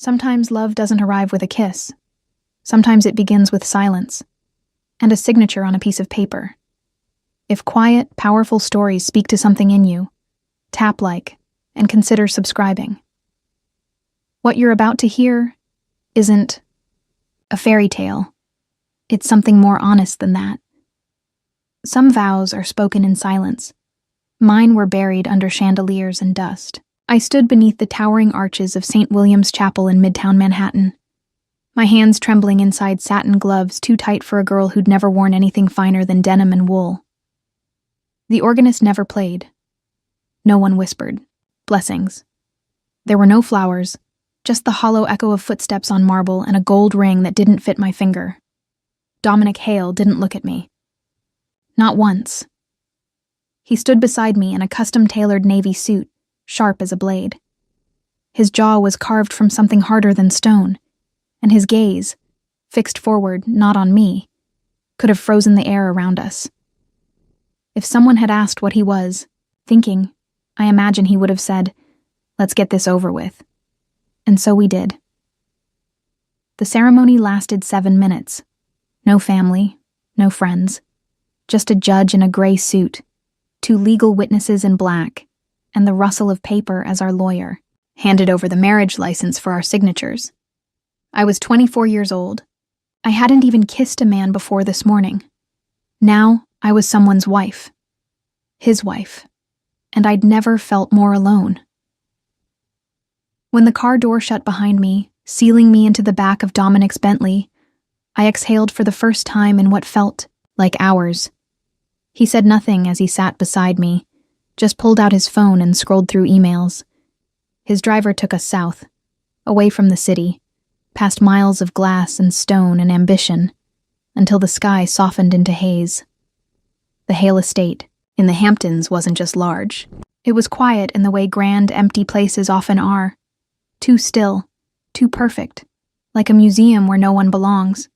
Sometimes love doesn't arrive with a kiss. Sometimes it begins with silence and a signature on a piece of paper. If quiet, powerful stories speak to something in you, tap like and consider subscribing. What you're about to hear isn't a fairy tale. It's something more honest than that. Some vows are spoken in silence. Mine were buried under chandeliers and dust. I stood beneath the towering arches of St. William's Chapel in Midtown Manhattan, my hands trembling inside satin gloves too tight for a girl who'd never worn anything finer than denim and wool. The organist never played. No one whispered, "Blessings." There were no flowers, just the hollow echo of footsteps on marble and a gold ring that didn't fit my finger. Dominic Hale didn't look at me. Not once. He stood beside me in a custom-tailored navy suit, sharp as a blade. His jaw was carved from something harder than stone, and his gaze, fixed forward, not on me, could have frozen the air around us. If someone had asked what he was thinking, I imagine he would have said, "Let's get this over with." And so we did. The ceremony lasted 7 minutes. No family, no friends, just a judge in a gray suit, 2 legal witnesses in black, and the rustle of paper as our lawyer handed over the marriage license for our signatures. I was 24 years old. I hadn't even kissed a man before this morning. Now I was someone's wife. His wife. And I'd never felt more alone. When the car door shut behind me, sealing me into the back of Dominic's Bentley, I exhaled for the first time in what felt like hours. He said nothing as he sat beside me, just pulled out his phone and scrolled through emails. His driver took us south, away from the city, past miles of glass and stone and ambition, until the sky softened into haze. The Hale estate in the Hamptons wasn't just large. It was quiet in the way grand, empty places often are. Too still, too perfect, like a museum where no one belongs.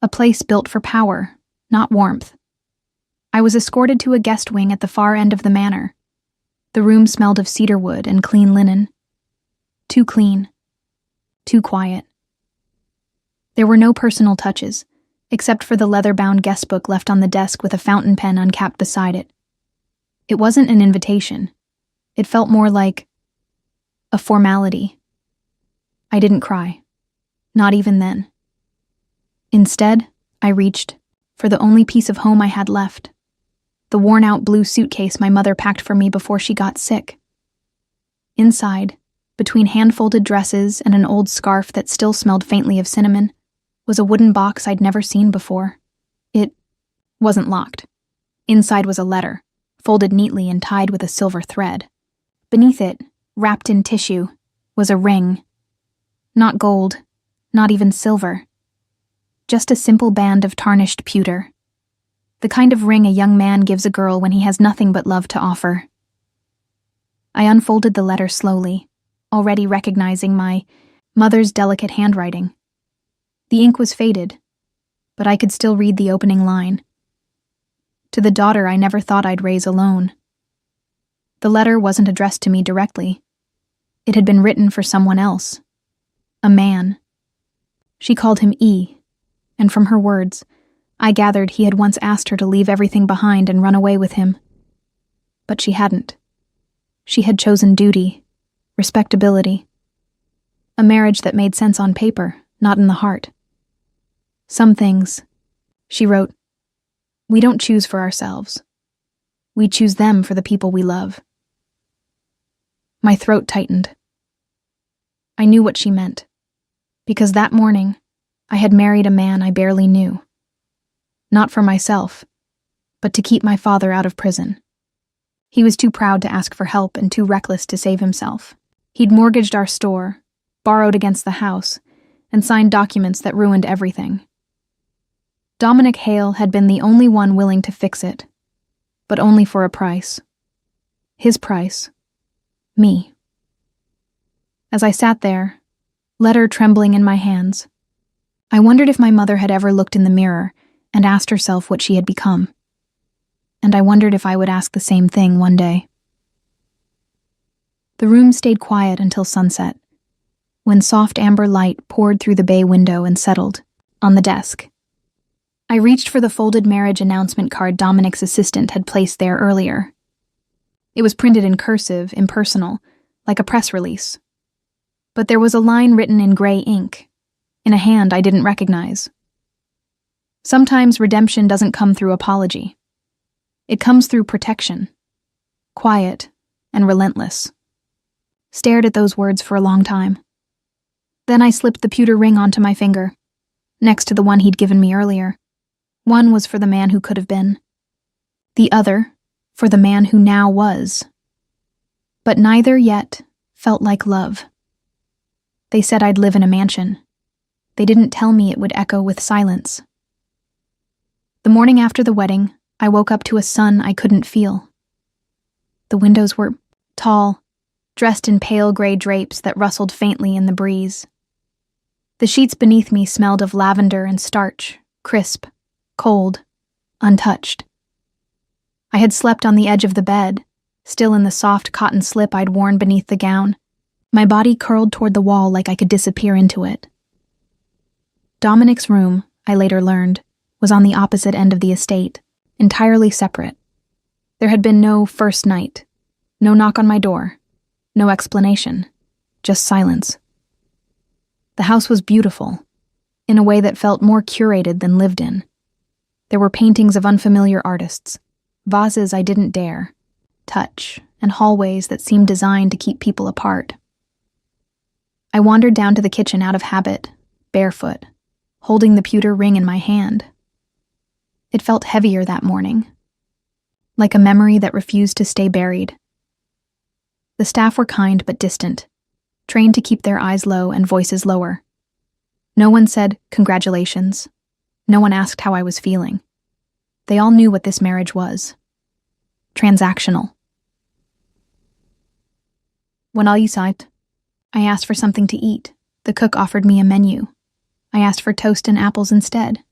A place built for power, not warmth. I was escorted to a guest wing at the far end of the manor. The room smelled of cedarwood and clean linen. Too clean. Too quiet. There were no personal touches, except for the leather-bound guest book left on the desk with a fountain pen uncapped beside it. It wasn't an invitation. It felt more like a formality. I didn't cry. Not even then. Instead, I reached for the only piece of home I had left. The worn-out blue suitcase my mother packed for me before she got sick. Inside, between hand-folded dresses and an old scarf that still smelled faintly of cinnamon, was a wooden box I'd never seen before. It wasn't locked. Inside was a letter, folded neatly and tied with a silver thread. Beneath it, wrapped in tissue, was a ring. Not gold, not even silver. Just a simple band of tarnished pewter. The kind of ring a young man gives a girl when he has nothing but love to offer. I unfolded the letter slowly, already recognizing my mother's delicate handwriting. The ink was faded, but I could still read the opening line. To the daughter I never thought I'd raise alone. The letter wasn't addressed to me directly. It had been written for someone else. A man. She called him E, and from her words, I gathered he had once asked her to leave everything behind and run away with him. But she hadn't. She had chosen duty, respectability. A marriage that made sense on paper, not in the heart. Some things, she wrote, we don't choose for ourselves. We choose them for the people we love. My throat tightened. I knew what she meant, because that morning, I had married a man I barely knew. Not for myself, but to keep my father out of prison. He was too proud to ask for help and too reckless to save himself. He'd mortgaged our store, borrowed against the house, and signed documents that ruined everything. Dominic Hale had been the only one willing to fix it, but only for a price. His price. Me. As I sat there, letter trembling in my hands, I wondered if my mother had ever looked in the mirror and asked herself what she had become. And I wondered if I would ask the same thing one day. The room stayed quiet until sunset. when soft amber light poured through the bay window and settled on the desk. I reached for the folded marriage announcement card Dominic's assistant had placed there earlier. It was printed in cursive, impersonal, like a press release. But there was a line written in gray ink, in a hand I didn't recognize. Sometimes redemption doesn't come through apology. It comes through protection. Quiet and relentless. Stared at those words for a long time. Then I slipped the pewter ring onto my finger, next to the one he'd given me earlier. One was for the man who could have been. The other, for the man who now was. But neither yet felt like love. They said I'd live in a mansion. They didn't tell me it would echo with silence. The morning after the wedding, I woke up to a sun I couldn't feel. The windows were tall, dressed in pale gray drapes that rustled faintly in the breeze. The sheets beneath me smelled of lavender and starch, crisp, cold, untouched. I had slept on the edge of the bed, still in the soft cotton slip I'd worn beneath the gown, my body curled toward the wall like I could disappear into it. Dominic's room, I later learned, was on the opposite end of the estate, entirely separate. There had been no first night, no knock on my door, no explanation, just silence. The house was beautiful, in a way that felt more curated than lived in. There were paintings of unfamiliar artists, vases I didn't dare touch, and hallways that seemed designed to keep people apart. I wandered down to the kitchen out of habit, barefoot, holding the pewter ring in my hand. It felt heavier that morning, like a memory that refused to stay buried. The staff were kind but distant, trained to keep their eyes low and voices lower. No one said, "Congratulations." No one asked how I was feeling. They all knew what this marriage was. Transactional. When all you sight, I asked for something to eat. The cook offered me a menu. I asked for toast and apples instead.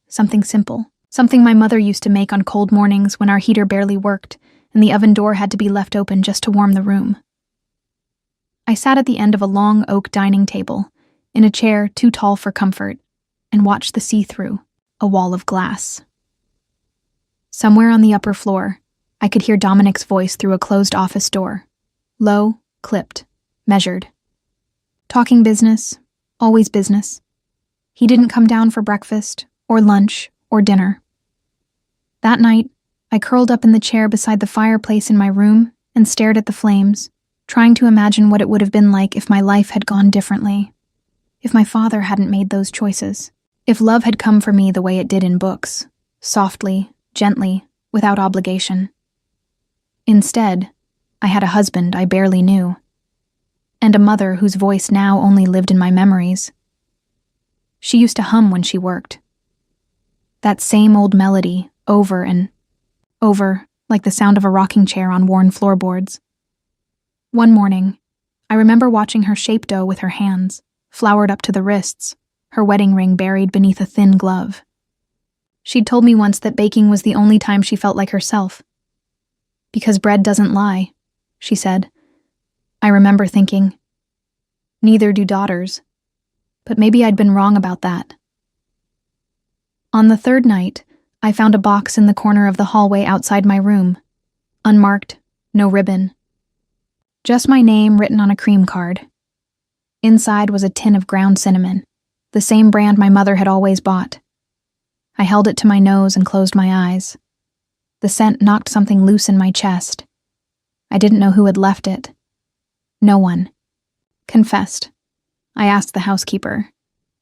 Something simple. Something my mother used to make on cold mornings when our heater barely worked and the oven door had to be left open just to warm the room. I sat at the end of a long oak dining table, in a chair too tall for comfort, and watched the see-through, a wall of glass. Somewhere on the upper floor, I could hear Dominic's voice through a closed office door. Low, clipped, measured. Talking business, always business. He didn't come down for breakfast, or lunch, or dinner. That night, I curled up in the chair beside the fireplace in my room and stared at the flames, trying to imagine what it would have been like if my life had gone differently. If my father hadn't made those choices. If love had come for me the way it did in books, softly, gently, without obligation. Instead, I had a husband I barely knew, and a mother whose voice now only lived in my memories. She used to hum when she worked. That same old melody, over and over, like the sound of a rocking chair on worn floorboards. One morning, I remember watching her shape dough with her hands, floured up to the wrists, her wedding ring buried beneath a thin glove. She'd told me once that baking was the only time she felt like herself. Because bread doesn't lie, she said. I remember thinking, neither do daughters. But maybe I'd been wrong about that. On the third night, I found a box in the corner of the hallway outside my room. Unmarked, no ribbon. Just my name written on a cream card. Inside was a tin of ground cinnamon, the same brand my mother had always bought. I held it to my nose and closed my eyes. The scent knocked something loose in my chest. I didn't know who had left it. No one. Confessed. I asked the housekeeper.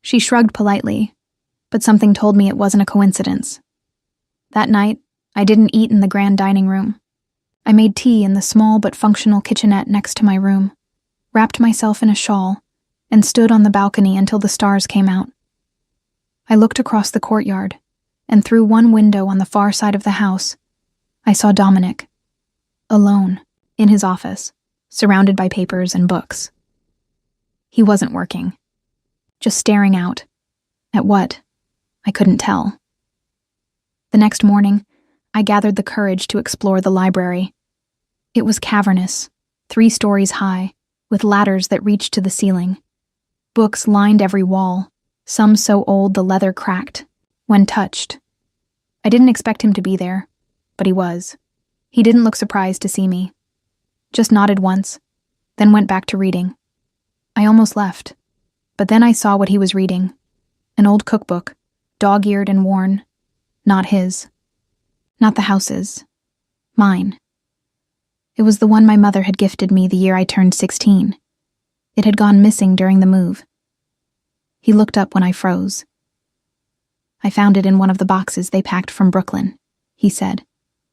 She shrugged politely, but something told me it wasn't a coincidence. That night, I didn't eat in the grand dining room. I made tea in the small but functional kitchenette next to my room, wrapped myself in a shawl, and stood on the balcony until the stars came out. I looked across the courtyard, and through one window on the far side of the house, I saw Dominic, alone, in his office, surrounded by papers and books. He wasn't working, just staring out. At what? I couldn't tell. The next morning, I gathered the courage to explore the library. It was cavernous, 3 stories high, with ladders that reached to the ceiling, Books lined every wall, some so old the leather cracked when touched. I didn't expect him to be there, but he was. He didn't look surprised to see me. Just nodded once, then went back to reading. I almost left, but then I saw what he was reading. An old cookbook, dog-eared and worn. Not his. Not the house's. Mine. It was the one my mother had gifted me the year I turned 16. It had gone missing during the move. He looked up when I froze. I found it in one of the boxes they packed from Brooklyn, he said,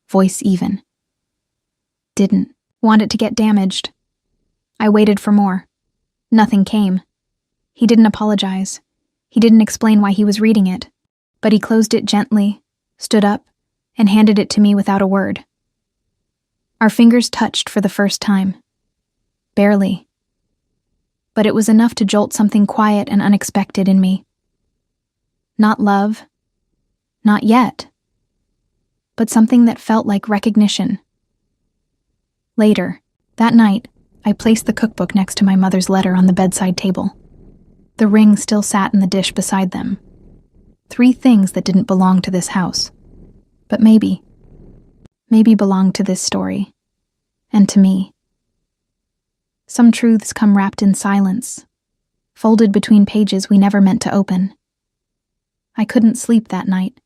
voice even. Didn't want it to get damaged. I waited for more. Nothing came. He didn't apologize. He didn't explain why he was reading it, but he closed it gently, stood up, and handed it to me without a word. Our fingers touched for the first time. Barely. But it was enough to jolt something quiet and unexpected in me. Not love. Not yet. But something that felt like recognition. Later, that night, I placed the cookbook next to my mother's letter on the bedside table. The ring still sat in the dish beside them. 3 things that didn't belong to this house. But maybe belonged to this story. And to me. Some truths come wrapped in silence, folded between pages we never meant to open. I couldn't sleep that night.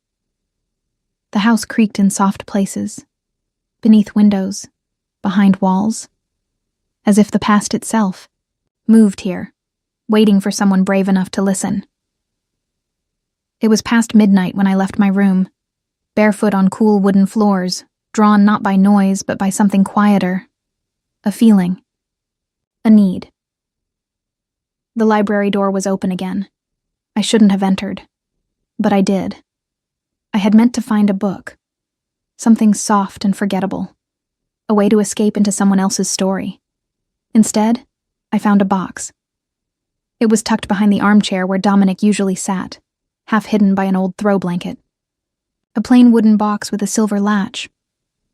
The house creaked in soft places, beneath windows, behind walls, as if the past itself moved here, waiting for someone brave enough to listen. It was past midnight when I left my room, barefoot on cool wooden floors, drawn not by noise but by something quieter. A feeling. A need. The library door was open again. I shouldn't have entered. But I did. I had meant to find a book. Something soft and forgettable. A way to escape into someone else's story. Instead, I found a box. It was tucked behind the armchair where Dominic usually sat, half hidden by an old throw blanket. A plain wooden box with a silver latch.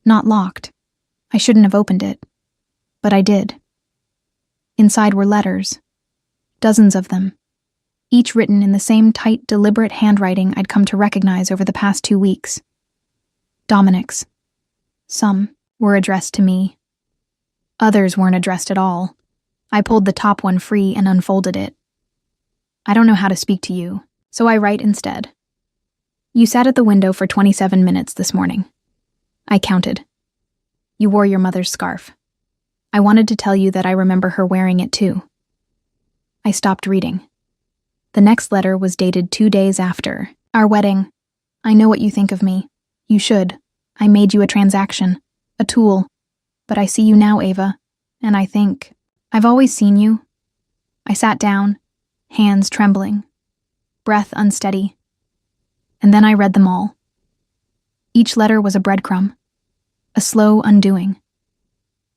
Not locked. I shouldn't have opened it. But I did. Inside were letters. Dozens of them. Each written in the same tight, deliberate handwriting I'd come to recognize over the past 2 weeks. Dominic's. Some were addressed to me. Others weren't addressed at all. I pulled the top one free and unfolded it. I don't know how to speak to you, so I write instead. You sat at the window for 27 minutes this morning. I counted. You wore your mother's scarf. I wanted to tell you that I remember her wearing it too. I stopped reading. The next letter was dated 2 days after our wedding. I know what you think of me. You should. I made you a transaction, a tool. But I see you now, Ava, and I think, I've always seen you. I sat down, hands trembling, breath unsteady, and then I read them all. Each letter was a breadcrumb, a slow undoing.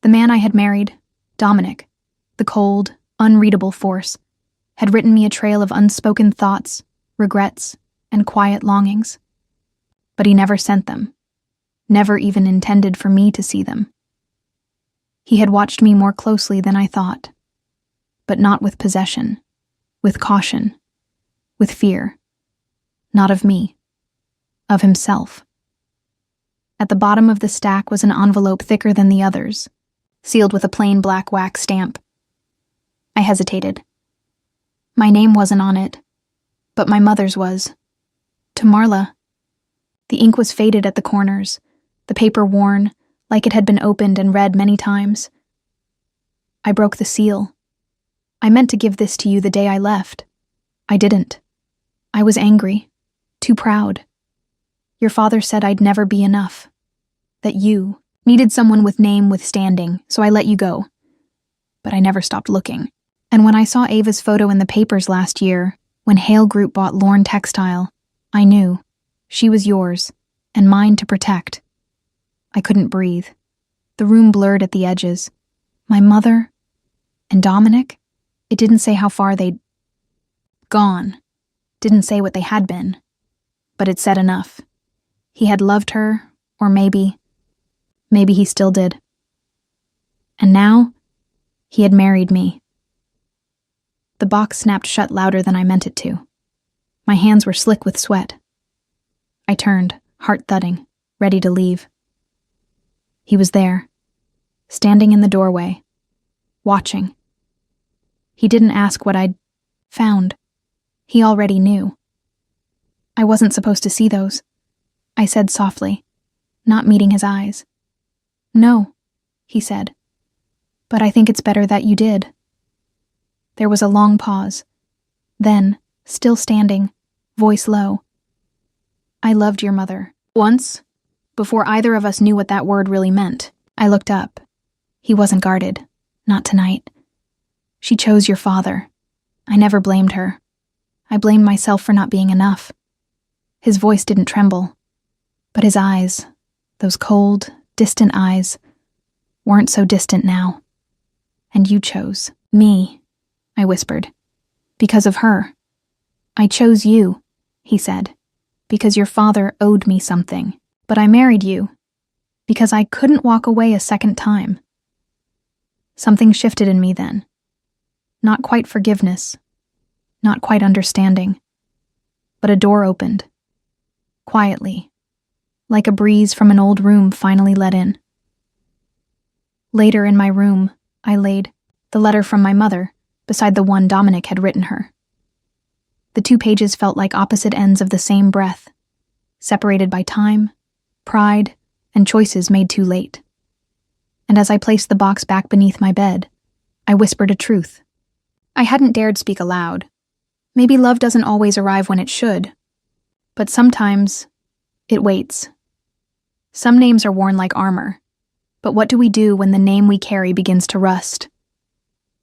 The man I had married, Dominic, the cold, unreadable force, had written me a trail of unspoken thoughts, regrets, and quiet longings. But he never sent them, never even intended for me to see them. He had watched me more closely than I thought, but not with possession, with caution, with fear. Not of me, of himself. At the bottom of the stack was an envelope thicker than the others, sealed with a plain black wax stamp. I hesitated. My name wasn't on it, but my mother's was. To Marla. The ink was faded at the corners, the paper worn, like it had been opened and read many times. I broke the seal. I meant to give this to you the day I left. I didn't. I was angry, too proud. Your father said I'd never be enough, that you needed someone with name withstanding, so I let you go. But I never stopped looking. And when I saw Ava's photo in the papers last year, when Hale Group bought Lorne Textile, I knew she was yours, and mine to protect. I couldn't breathe. The room blurred at the edges. My mother and Dominic, it didn't say how far they'd gone. Didn't say what they had been. But it said enough. He had loved her, or maybe he still did. And now, he had married me. The box snapped shut louder than I meant it to. My hands were slick with sweat. I turned, heart thudding, ready to leave. He was there, standing in the doorway, watching. He didn't ask what I'd found. He already knew. I wasn't supposed to see those, I said softly, not meeting his eyes. No, he said, but I think it's better that you did. There was a long pause. Then, still standing, voice low. I loved your mother. Once, before either of us knew what that word really meant, I looked up. He wasn't guarded. Not tonight. She chose your father. I never blamed her. I blamed myself for not being enough. His voice didn't tremble, but his eyes, those cold, distant eyes, weren't so distant now. And you chose me, I whispered. Because of her. I chose you, he said, because your father owed me something. But I married you, because I couldn't walk away a second time. Something shifted in me then. Not quite forgiveness, not quite understanding, but a door opened. Quietly, like a breeze from an old room finally let in. Later in my room, I laid the letter from my mother beside the one Dominic had written her. The 2 pages felt like opposite ends of the same breath, separated by time, pride, and choices made too late. And as I placed the box back beneath my bed, I whispered a truth. I hadn't dared speak aloud. Maybe love doesn't always arrive when it should, but sometimes it waits. Some names are worn like armor, but what do we do when the name we carry begins to rust?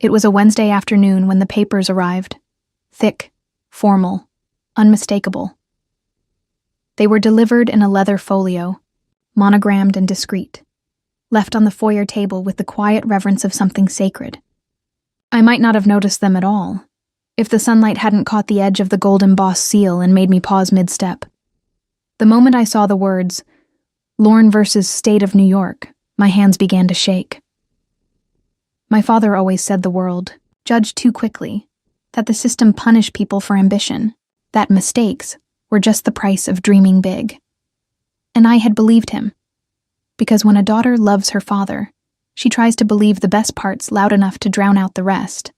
It was a Wednesday afternoon when the papers arrived. Thick, formal, unmistakable. They were delivered in a leather folio, monogrammed and discreet, left on the foyer table with the quiet reverence of something sacred. I might not have noticed them at all, if the sunlight hadn't caught the edge of the gold embossed seal and made me pause mid-step. The moment I saw the words, Lorne versus State of New York, my hands began to shake. My father always said the world judged too quickly, that the system punished people for ambition, that mistakes were just the price of dreaming big. And I had believed him, because when a daughter loves her father, she tries to believe the best parts loud enough to drown out the rest.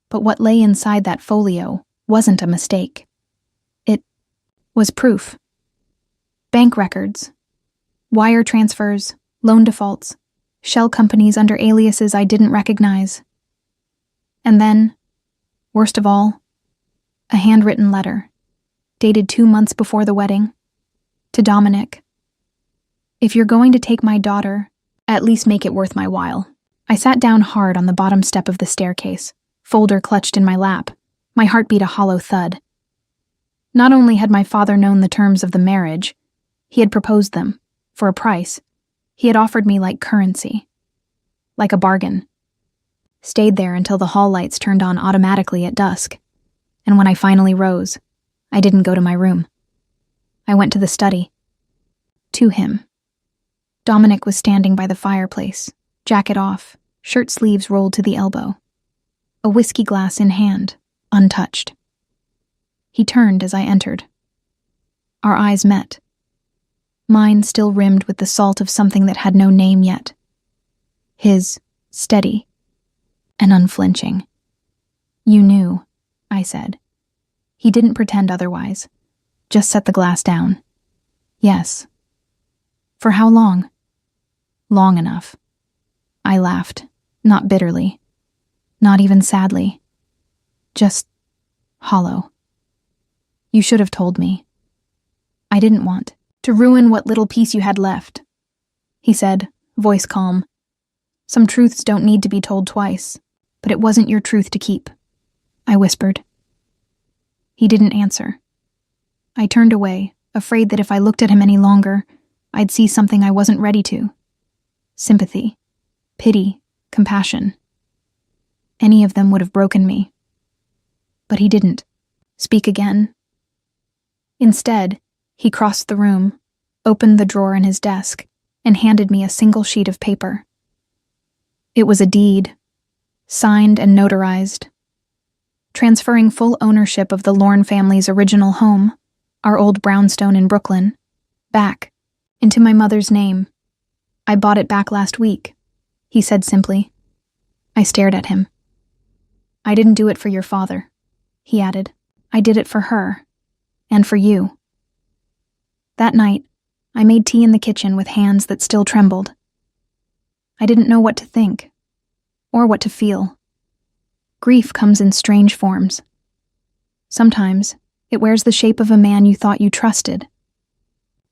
But what lay inside that folio wasn't a mistake. It was proof. Bank records, wire transfers, loan defaults, shell companies under aliases I didn't recognize. And then, worst of all, a handwritten letter, dated 2 months before the wedding, to Dominic. If you're going to take my daughter, at least make it worth my while. I sat down hard on the bottom step of the staircase, folder clutched in my lap. My heart beat a hollow thud. Not only had my father known the terms of the marriage, he had proposed them, for a price. He had offered me like currency, like a bargain. Stayed there until the hall lights turned on automatically at dusk, and when I finally rose, I didn't go to my room. I went to the study. To him. Dominic was standing by the fireplace, jacket off, shirt sleeves rolled to the elbow, a whiskey glass in hand, untouched. He turned as I entered. Our eyes met. Mine still rimmed with the salt of something that had no name yet. His, steady and unflinching. You knew, I said. He didn't pretend otherwise, just set the glass down. Yes. For how long? Long enough. I laughed, not bitterly, not even sadly, just hollow. You should have told me. I didn't want to ruin what little piece you had left, he said, voice calm. Some truths don't need to be told twice, but it wasn't your truth to keep, I whispered. He didn't answer. I turned away, afraid that if I looked at him any longer, I'd see something I wasn't ready to. Sympathy, pity, compassion. Any of them would have broken me. But he didn't speak again. Instead, he crossed the room, opened the drawer in his desk, and handed me a single sheet of paper. It was a deed, signed and notarized, transferring full ownership of the Lorne family's original home, our old brownstone in Brooklyn, back into my mother's name. "I bought it back last week," he said simply. I stared at him. "I didn't do it for your father," he added. "I did it for her, and for you." That night, I made tea in the kitchen with hands that still trembled. I didn't know what to think, or what to feel. Grief comes in strange forms. Sometimes, it wears the shape of a man you thought you trusted.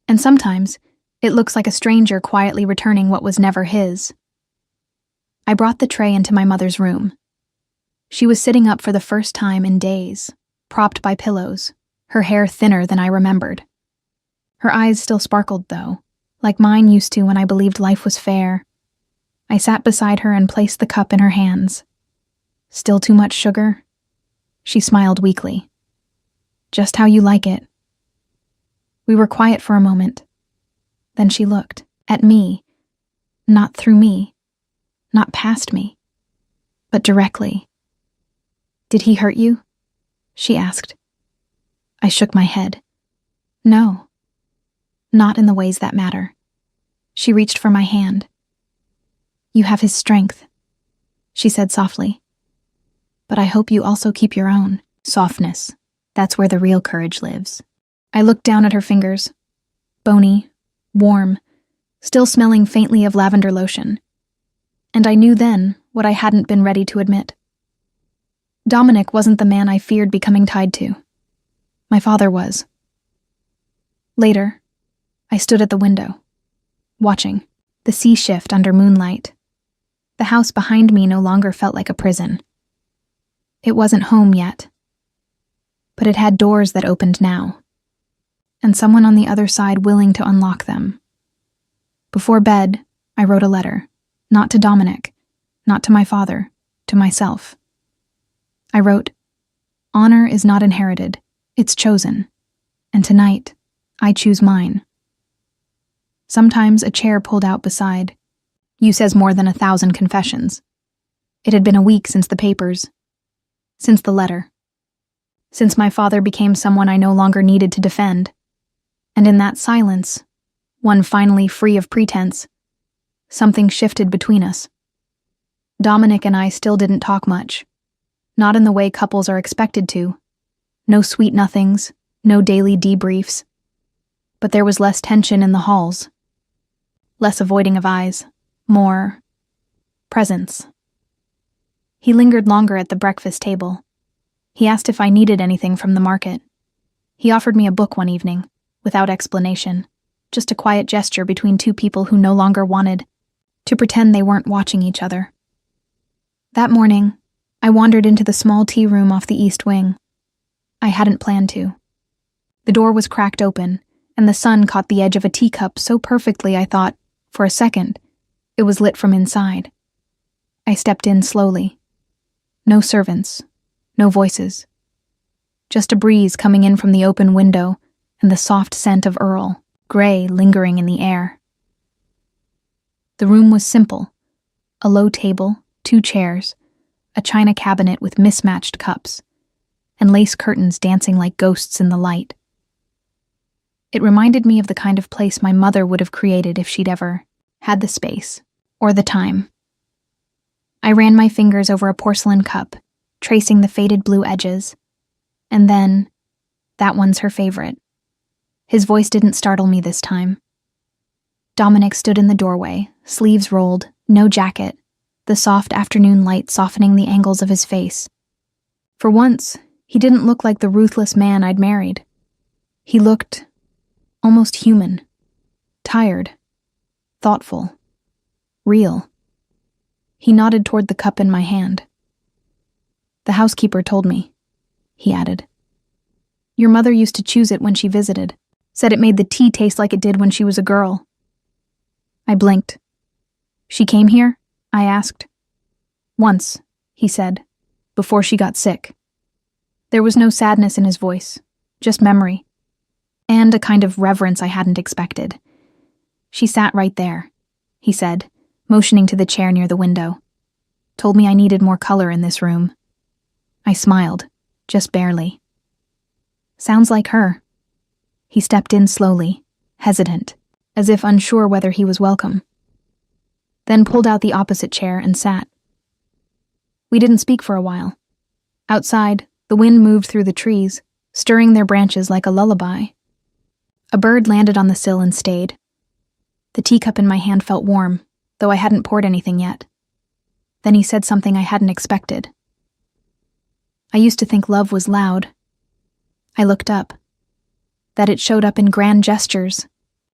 And sometimes, it looks like a stranger quietly returning what was never his. I brought the tray into my mother's room. She was sitting up for the first time in days, propped by pillows, her hair thinner than I remembered. Her eyes still sparkled, though, like mine used to when I believed life was fair. I sat beside her and placed the cup in her hands. "Still too much sugar?" She smiled weakly. "Just how you like it." We were quiet for a moment. Then she looked at me, not through me, not past me, but directly. "Did he hurt you?" she asked. I shook my head. "No, not in the ways that matter." She reached for my hand. "You have his strength," she said softly. "But I hope you also keep your own softness. That's where the real courage lives." I looked down at her fingers, bony, warm, still smelling faintly of lavender lotion. And I knew then what I hadn't been ready to admit. Dominic wasn't the man I feared becoming tied to. My father was. Later, I stood at the window, watching the sea shift under moonlight. The house behind me no longer felt like a prison. It wasn't home yet, but it had doors that opened now, and someone on the other side willing to unlock them. Before bed, I wrote a letter, not to Dominic, not to my father, to myself. I wrote, "Honor is not inherited, it's chosen, and tonight, I choose mine." Sometimes a chair pulled out beside. "You says more than 1,000 confessions." It had been a week since the papers, since the letter, since my father became someone I no longer needed to defend. And in that silence, one finally free of pretense, something shifted between us. Dominic and I still didn't talk much, not in the way couples are expected to. No sweet nothings, no daily debriefs. But there was less tension in the halls, less avoiding of eyes, more presence. He lingered longer at the breakfast table. He asked if I needed anything from the market. He offered me a book one evening, without explanation, just a quiet gesture between two people who no longer wanted to pretend they weren't watching each other. That morning, I wandered into the small tea room off the east wing. I hadn't planned to. The door was cracked open, and the sun caught the edge of a teacup so perfectly I thought, for a second, it was lit from inside. I stepped in slowly. No servants, no voices. Just a breeze coming in from the open window and the soft scent of Earl, gray lingering in the air. The room was simple. A low table, 2 chairs, a china cabinet with mismatched cups, and lace curtains dancing like ghosts in the light. It reminded me of the kind of place my mother would have created if she'd ever had the space or the time. I ran my fingers over a porcelain cup, tracing the faded blue edges. And then, "That one's her favorite." His voice didn't startle me this time. Dominic stood in the doorway, sleeves rolled, no jacket, the soft afternoon light softening the angles of his face. For once, he didn't look like the ruthless man I'd married. He looked almost human, tired, thoughtful, real. He nodded toward the cup in my hand. "The housekeeper told me," he added. "Your mother used to choose it when she visited, said it made the tea taste like it did when she was a girl." I blinked. "She came here?" I asked. "Once," he said, "before she got sick." There was no sadness in his voice, just memory, and a kind of reverence I hadn't expected. "She sat right there," he said, motioning to the chair near the window. "Told me I needed more color in this room." I smiled. just barely. Sounds like her. He stepped in slowly, hesitant, as if unsure whether he was welcome. Then pulled out the opposite chair and sat. We didn't speak for a while. Outside, the wind moved through the trees, stirring their branches like a lullaby. A bird landed on the sill and stayed. The teacup in my hand felt warm, though I hadn't poured anything yet. Then he said something I hadn't expected. I used to think love was loud. I looked up. That it showed up in grand gestures,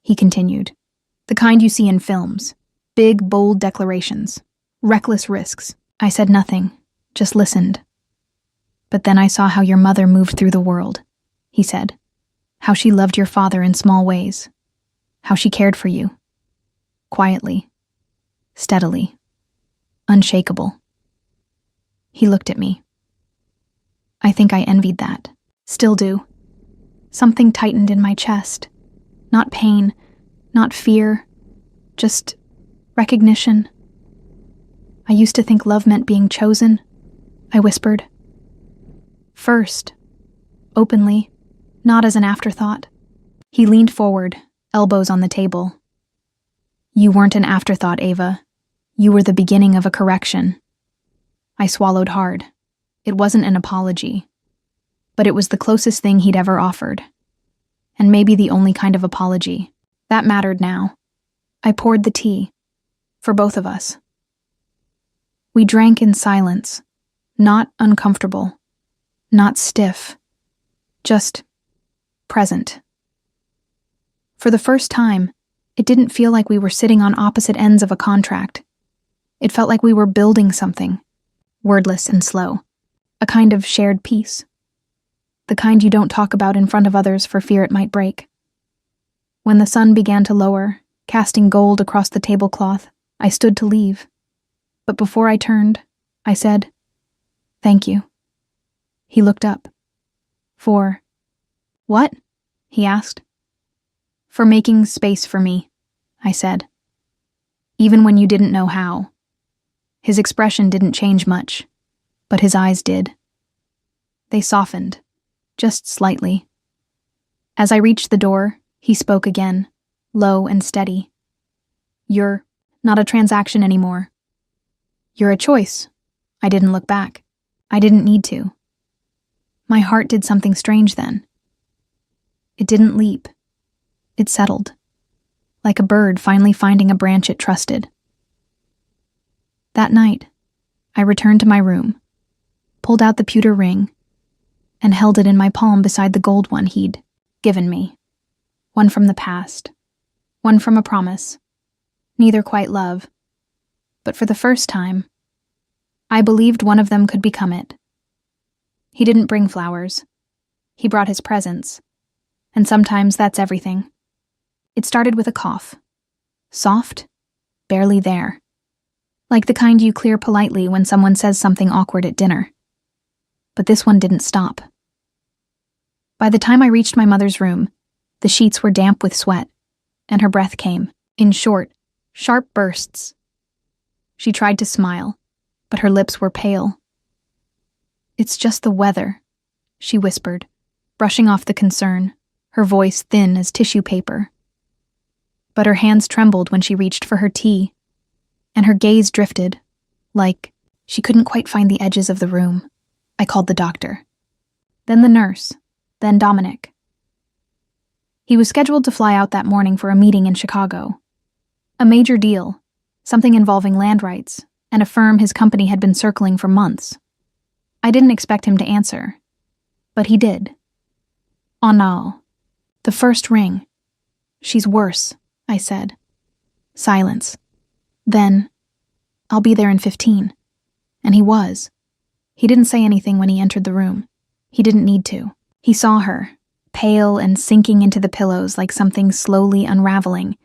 he continued. The kind you see in films. Big, bold declarations. Reckless risks. I said nothing, just listened. But then I saw how your mother moved through the world, he said. How she loved your father in small ways. How she cared for you. Quietly. Steadily. Unshakable. He looked at me. I think I envied that. Still do. Something tightened in my chest. Not pain, not fear, just recognition. I used to think love meant being chosen, I whispered. First. Openly, not as an afterthought. He leaned forward, elbows on the table. You weren't an afterthought, Ava. You were the beginning of a correction. I swallowed hard. It wasn't an apology, but it was the closest thing he'd ever offered. And maybe the only kind of apology. That mattered now. I poured the tea. For both of us. We drank in silence. Not uncomfortable. Not stiff. Just present. For the first time, it didn't feel like we were sitting on opposite ends of a contract. It felt like we were building something. Wordless and slow. A kind of shared peace. The kind you don't talk about in front of others for fear it might break. When the sun began to lower, casting gold across the tablecloth, I stood to leave. But before I turned, I said, "Thank you." He looked up. For what? He asked. For making space for me, I said. Even when you didn't know how. His expression didn't change much, but his eyes did. They softened, just slightly. As I reached the door, he spoke again, low and steady. You're not a transaction anymore. You're a choice. I didn't look back. I didn't need to. My heart did something strange then. It didn't leap. It settled, like a bird finally finding a branch it trusted. That night, I returned to my room, pulled out the pewter ring, and held it in my palm beside the gold one he'd given me. One from the past, one from a promise, neither quite love, but for the first time, I believed one of them could become it. He didn't bring flowers. He brought his presence, and sometimes that's everything. It started with a cough. Soft, barely there. Like the kind you clear politely when someone says something awkward at dinner. But this one didn't stop. By the time I reached my mother's room, the sheets were damp with sweat, and her breath came, in short, sharp bursts. She tried to smile, but her lips were pale. It's just the weather, she whispered, brushing off the concern, her voice thin as tissue paper. But her hands trembled when she reached for her tea, and her gaze drifted, like she couldn't quite find the edges of the room. I called the doctor. Then the nurse, then Dominic. He was scheduled to fly out that morning for a meeting in Chicago. A major deal, something involving land rights, and a firm his company had been circling for months. I didn't expect him to answer, but he did. Oh no. The first ring. She's worse, I said. Silence. Then, I'll be there in 15. And he was. He didn't say anything when he entered the room. He didn't need to. He saw her, pale and sinking into the pillows like something slowly unraveling,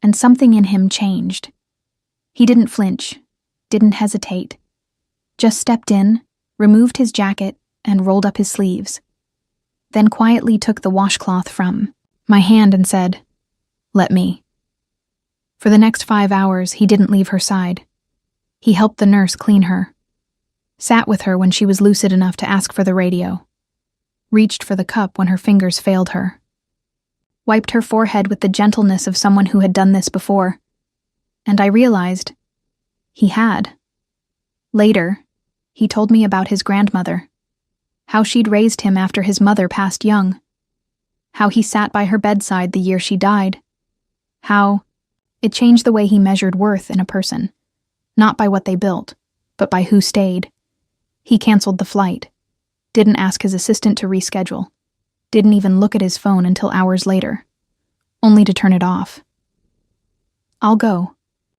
and something in him changed. He didn't flinch, didn't hesitate. Just stepped in, removed his jacket, and rolled up his sleeves. Then quietly took the washcloth from my hand and said, "Let me." For the next 5 hours, he didn't leave her side. He helped the nurse clean her. sat with her when she was lucid enough to ask for the radio, reached for the cup when her fingers failed her, wiped her forehead with the gentleness of someone who had done this before. And I realized he had. Later, he told me about his grandmother, how she'd raised him after his mother passed young, how he sat by her bedside the year she died, how it changed the way he measured worth in a person, not by what they built, but by who stayed. He canceled the flight, didn't ask his assistant to reschedule, didn't even look at his phone until hours later, only to turn it off. "I'll go.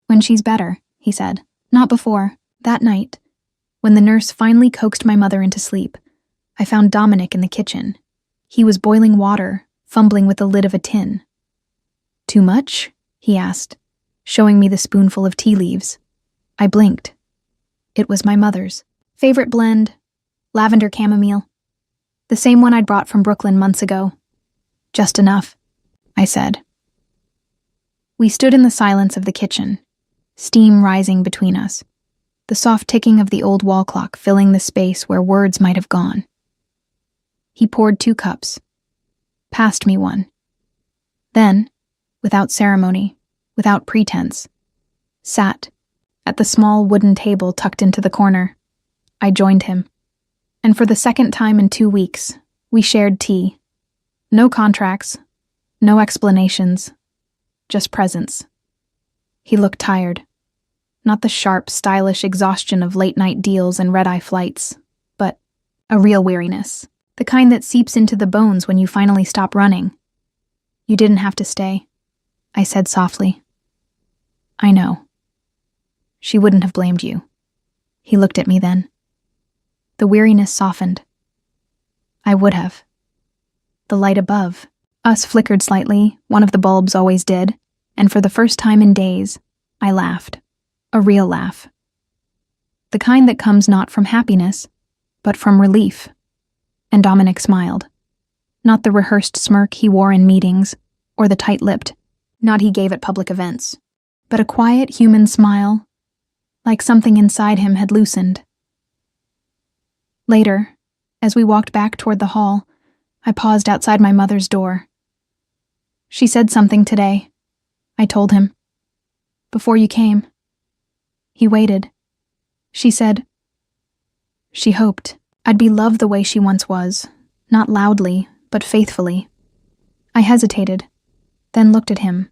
When she's better," he said. Not before. That night, when the nurse finally coaxed my mother into sleep, I found Dominic in the kitchen. He was boiling water, fumbling with the lid of a tin. "Too much?" he asked, showing me the spoonful of tea leaves. I blinked. It was my mother's favorite blend, lavender chamomile, the same one I'd brought from Brooklyn months ago. "Just enough," I said. We stood in the silence of the kitchen, steam rising between us, the soft ticking of the old wall clock filling the space where words might have gone. He poured 2 cups, passed me one. Then, without ceremony, without pretense, sat at the small wooden table tucked into the corner. I joined him, and for the second time in 2 weeks, we shared tea. No contracts, no explanations, just presence. He looked tired. Not the sharp, stylish exhaustion of late-night deals and red-eye flights, but a real weariness, the kind that seeps into the bones when you finally stop running. "You didn't have to stay," I said softly. "I know." "She wouldn't have blamed you." He looked at me then. The weariness softened. "I would have." The light above us flickered slightly, one of the bulbs always did, and for the first time in days, I laughed. A real laugh. The kind that comes not from happiness, but from relief. And Dominic smiled. Not the rehearsed smirk he wore in meetings, or the tight-lipped nod he gave at public events, but a quiet human smile, like something inside him had loosened. Later, as we walked back toward the hall, I paused outside my mother's door. "She said something today," I told him. "Before you came." He waited. She said, she hoped I'd be loved the way she once was, not loudly, but faithfully. I hesitated, then looked at him.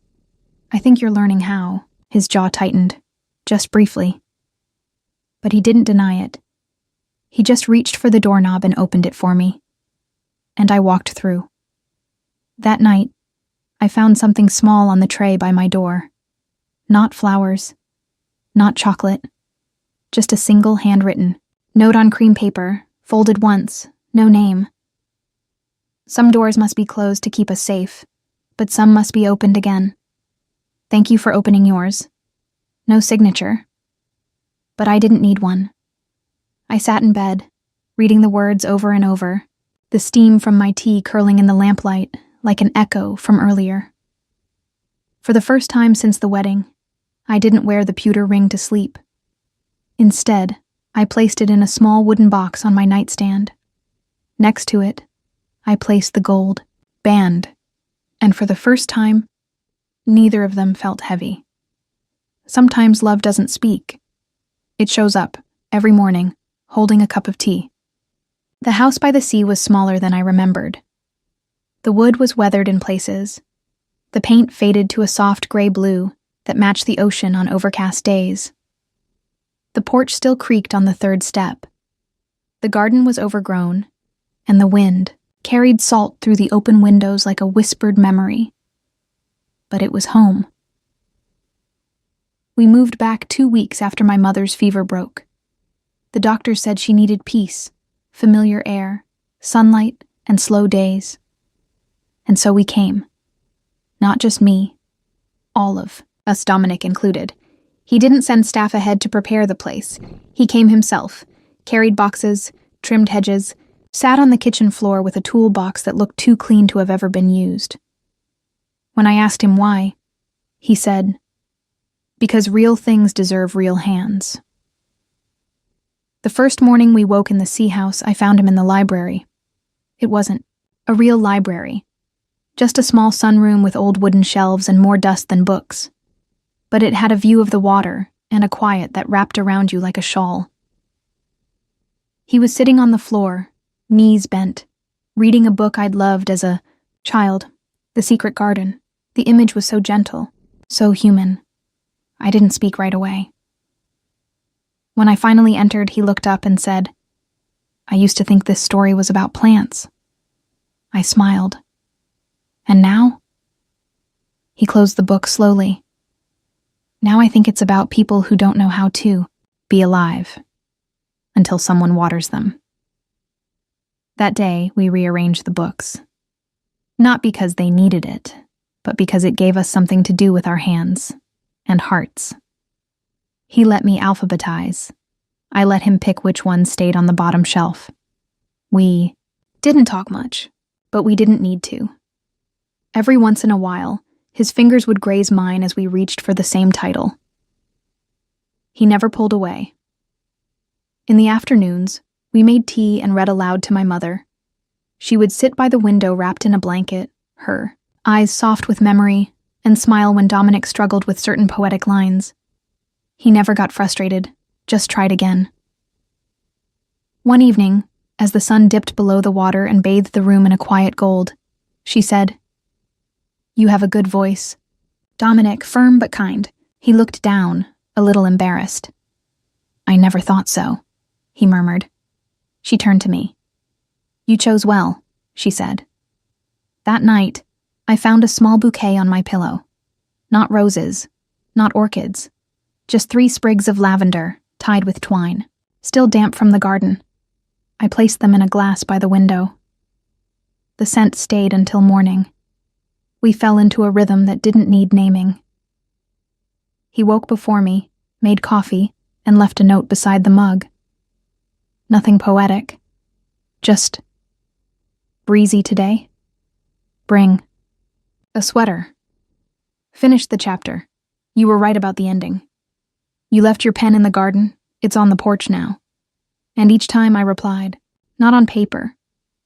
"I think you're learning how." His jaw tightened, just briefly. But he didn't deny it. He just reached for the doorknob and opened it for me. And I walked through. That night, I found something small on the tray by my door. Not flowers, not chocolate, just a single handwritten note on cream paper, folded once, no name. "Some doors must be closed to keep us safe, but some must be opened again. Thank you for opening yours." No signature. But I didn't need one. I sat in bed, reading the words over and over, the steam from my tea curling in the lamplight like an echo from earlier. For the first time since the wedding, I didn't wear the pewter ring to sleep. Instead, I placed it in a small wooden box on my nightstand. Next to it, I placed the gold band, and for the first time, neither of them felt heavy. Sometimes love doesn't speak. It shows up, every morning, holding a cup of tea. The house by the sea was smaller than I remembered. The wood was weathered in places. The paint faded to a soft gray blue that matched the ocean on overcast days. The porch still creaked on the 3rd step. The garden was overgrown, and the wind carried salt through the open windows like a whispered memory. But it was home. We moved back 2 weeks after my mother's fever broke. The doctor said she needed peace, familiar air, sunlight, and slow days. And so we came. Not just me. All of us, Dominic included. He didn't send staff ahead to prepare the place. He came himself, carried boxes, trimmed hedges, sat on the kitchen floor with a toolbox that looked too clean to have ever been used. When I asked him why, he said, "Because real things deserve real hands." The first morning we woke in the sea house, I found him in the library. It wasn't a real library, just a small sunroom with old wooden shelves and more dust than books. But it had a view of the water and a quiet that wrapped around you like a shawl. He was sitting on the floor, knees bent, reading a book I'd loved as a child, The Secret Garden. The image was so gentle, so human. I didn't speak right away. When I finally entered, he looked up and said, "I used to think this story was about plants." I smiled. "And now?" He closed the book slowly. "Now I think it's about people who don't know how to be alive until someone waters them." That day, we rearranged the books. Not because they needed it, but because it gave us something to do with our hands and hearts. He let me alphabetize. I let him pick which ones stayed on the bottom shelf. We didn't talk much, but we didn't need to. Every once in a while, his fingers would graze mine as we reached for the same title. He never pulled away. In the afternoons, we made tea and read aloud to my mother. She would sit by the window wrapped in a blanket, her eyes soft with memory, and smile when Dominic struggled with certain poetic lines. He never got frustrated, just tried again. One evening, as the sun dipped below the water and bathed the room in a quiet gold, she said, "You have a good voice." Dominic, firm but kind, he looked down, a little embarrassed. "I never thought so," he murmured. She turned to me. "You chose well," she said. That night, I found a small bouquet on my pillow. Not roses, not orchids, just 3 sprigs of lavender tied with twine, still damp from the garden. I placed them in a glass by the window. The scent stayed until morning. We fell into a rhythm that didn't need naming. He woke before me, made coffee, and left a note beside the mug. Nothing poetic, just breezy today. Bring a sweater. Finished the chapter. You were right about the ending. You left your pen in the garden. It's on the porch now. And each time I replied, not on paper,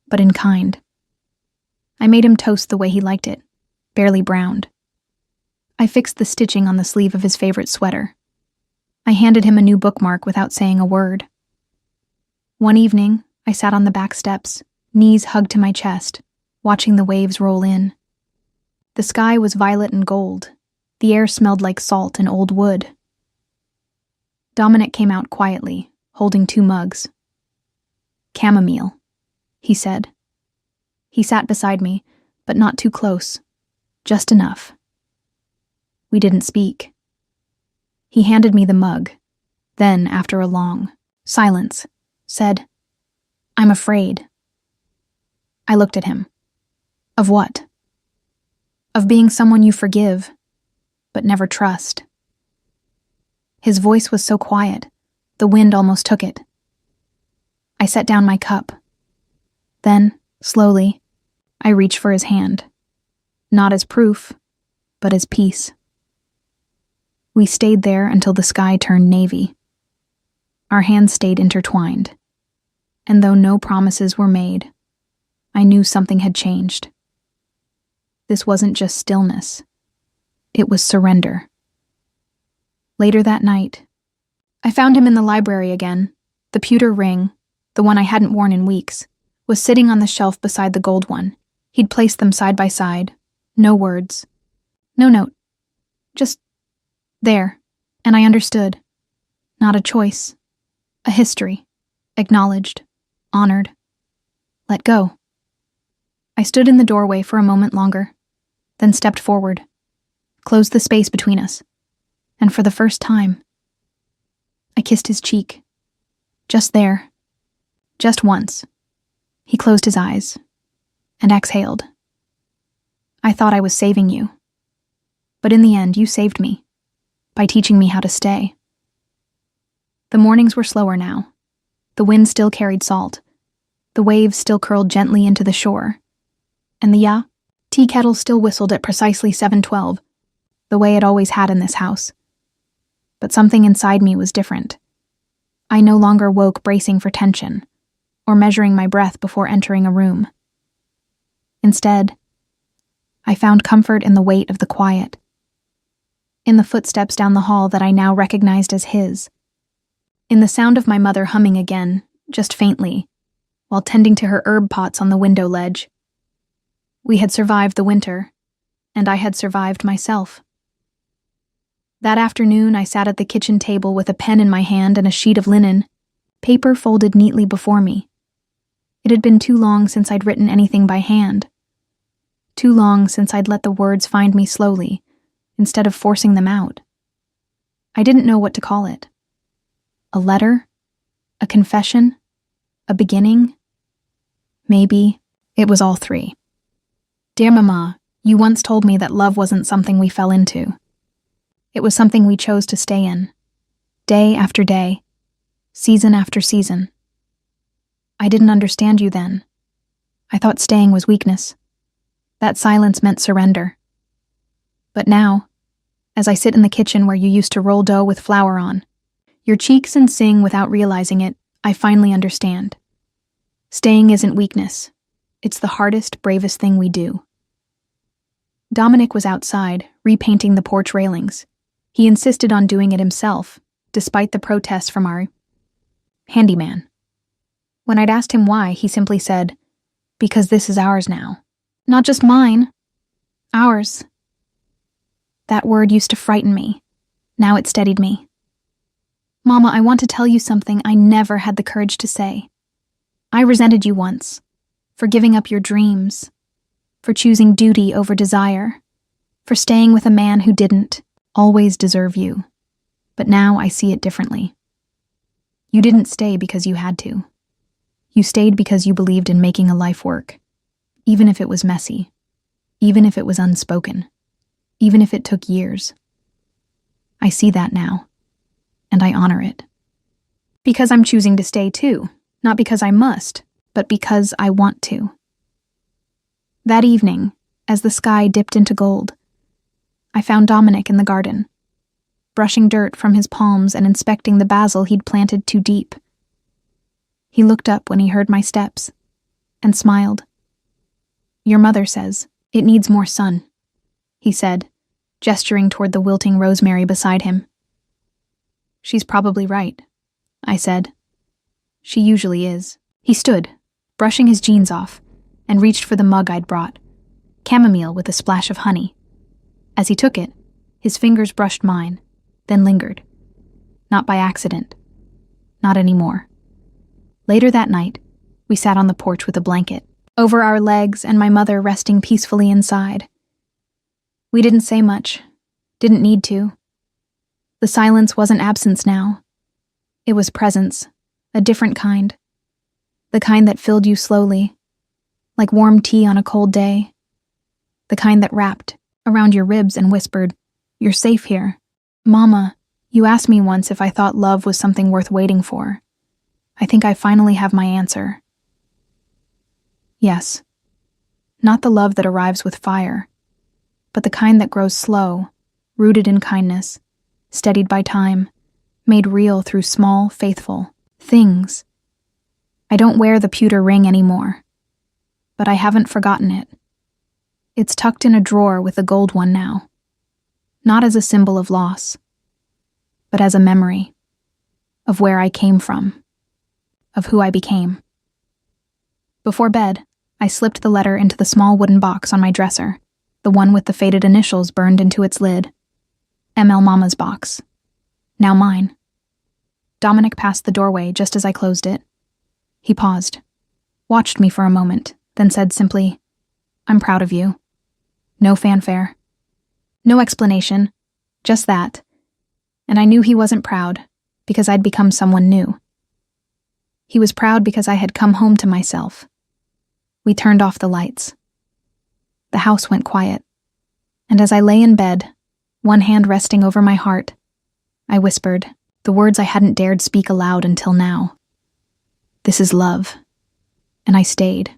but in kind. I made him toast the way he liked it, barely browned. I fixed the stitching on the sleeve of his favorite sweater. I handed him a new bookmark without saying a word. One evening, I sat on the back steps, knees hugged to my chest, watching the waves roll in. The sky was violet and gold. The air smelled like salt and old wood. Dominic came out quietly, holding 2 mugs. "Chamomile," he said. He sat beside me, but not too close, just enough. We didn't speak. He handed me the mug, then, after a long silence, said, "I'm afraid." I looked at him. Of what? Of being someone you forgive, but never trust. His voice was so quiet, the wind almost took it. I set down my cup. Then, slowly, I reached for his hand. Not as proof, but as peace. We stayed there until the sky turned navy. Our hands stayed intertwined. And though no promises were made, I knew something had changed. This wasn't just stillness. It was surrender. Later that night, I found him in the library again. The pewter ring, the one I hadn't worn in weeks, was sitting on the shelf beside the gold one. He'd placed them side by side. No words. No note. Just there. And I understood. Not a choice. A history. Acknowledged. Honored. Let go. I stood in the doorway for a moment longer, then stepped forward, closed the space between us, and for the first time, I kissed his cheek. Just there. Just once. He closed his eyes and exhaled. I thought I was saving you, but in the end, you saved me by teaching me how to stay. The mornings were slower now. The wind still carried salt. The waves still curled gently into the shore. And the tea kettle still whistled at precisely 7:12, the way it always had in this house. But something inside me was different. I no longer woke bracing for tension, or measuring my breath before entering a room. Instead, I found comfort in the weight of the quiet, in the footsteps down the hall that I now recognized as his, in the sound of my mother humming again, just faintly, while tending to her herb pots on the window ledge. We had survived the winter, and I had survived myself. That afternoon, I sat at the kitchen table with a pen in my hand and a sheet of linen, paper folded neatly before me. It had been too long since I'd written anything by hand. Too long since I'd let the words find me slowly, instead of forcing them out. I didn't know what to call it. A letter? A confession? A beginning? Maybe it was all three. Dear Mama, you once told me that love wasn't something we fell into. It was something we chose to stay in, day after day, season after season. I didn't understand you then. I thought staying was weakness. That silence meant surrender. But now, as I sit in the kitchen where you used to roll dough with flour on, your cheeks and sing without realizing it, I finally understand. Staying isn't weakness. It's the hardest, bravest thing we do. Dominic was outside, repainting the porch railings. He insisted on doing it himself, despite the protests from our handyman. When I'd asked him why, he simply said, "Because this is ours now. Not just mine. Ours." That word used to frighten me. Now it steadied me. Mama, I want to tell you something I never had the courage to say. I resented you once, for giving up your dreams, for choosing duty over desire, for staying with a man who didn't always deserve you. But now I see it differently. You didn't stay because you had to. You stayed because you believed in making a life work, even if it was messy, even if it was unspoken, even if it took years. I see that now, and I honor it. Because I'm choosing to stay too, not because I must, but because I want to. That evening, as the sky dipped into gold, I found Dominic in the garden, brushing dirt from his palms and inspecting the basil he'd planted too deep. He looked up when he heard my steps, and smiled. Your mother says, it needs more sun, he said, gesturing toward the wilting rosemary beside him. She's probably right, I said. She usually is. He stood, brushing his jeans off, and reached for the mug I'd brought, chamomile with a splash of honey. As he took it, his fingers brushed mine, then lingered. Not by accident. Not anymore. Later that night, we sat on the porch with a blanket over our legs and my mother resting peacefully inside. We didn't say much, didn't need to. The silence wasn't absence now. It was presence, a different kind. The kind that filled you slowly, like warm tea on a cold day. The kind that wrapped around your ribs and whispered, "You're safe here." Mama, you asked me once if I thought love was something worth waiting for. I think I finally have my answer. Yes. Not the love that arrives with fire, but the kind that grows slow, rooted in kindness, steadied by time, made real through small, faithful things. I don't wear the pewter ring anymore, but I haven't forgotten it. It's tucked in a drawer with a gold one now, not as a symbol of loss, but as a memory of where I came from, of who I became. Before bed, I slipped the letter into the small wooden box on my dresser, the one with the faded initials burned into its lid. ML Mama's box. Now mine. Dominic passed the doorway just as I closed it. He paused, watched me for a moment, then said simply, "I'm proud of you." No fanfare. No explanation. Just that. And I knew he wasn't proud, because I'd become someone new. He was proud because I had come home to myself. We turned off the lights. The house went quiet, and as I lay in bed, one hand resting over my heart, I whispered, the words I hadn't dared speak aloud until now. This is love. And I stayed.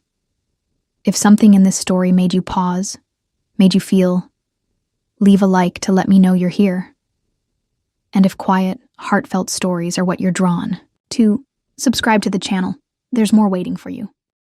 If something in this story made you pause, made you feel, leave a like to let me know you're here. And if quiet, heartfelt stories are what you're drawn, to subscribe to the channel. There's more waiting for you.